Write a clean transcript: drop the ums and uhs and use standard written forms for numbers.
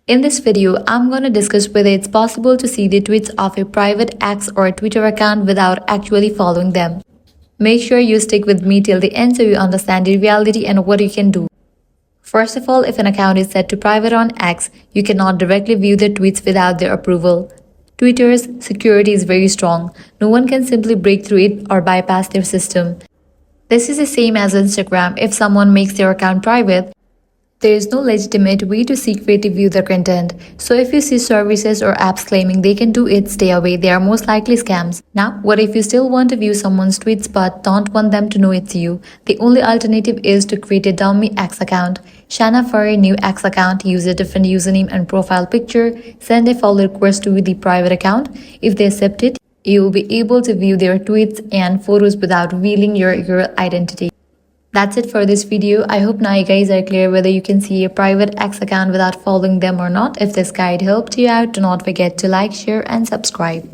In this video, I'm going to discuss whether it's possible to see the tweets of a private X or Twitter account without actually following them. Make sure you stick with me till the end so you understand the reality and what you can do. First of all, if an account is set to private on X, you cannot directly view their tweets without their approval. Twitter's security is very strong. No one can simply break through it or bypass their system. This is the same as Instagram. If someone makes their account private, there is no legitimate way to secretly view their content. So if you see services or apps claiming they can do it, stay away. They are most likely scams. Now, what if you still want to view someone's tweets but don't want them to know it's you? The only alternative is to create a dummy X account. Shanna for a new X account, use a different username and profile picture, send a follow request to the private account. If they accept it, you will be able to view their tweets and photos without revealing your real identity. That's it for this video. I hope now you guys are clear whether you can see a private X account without following them or not. If this guide helped you out, do not forget to like, share and subscribe.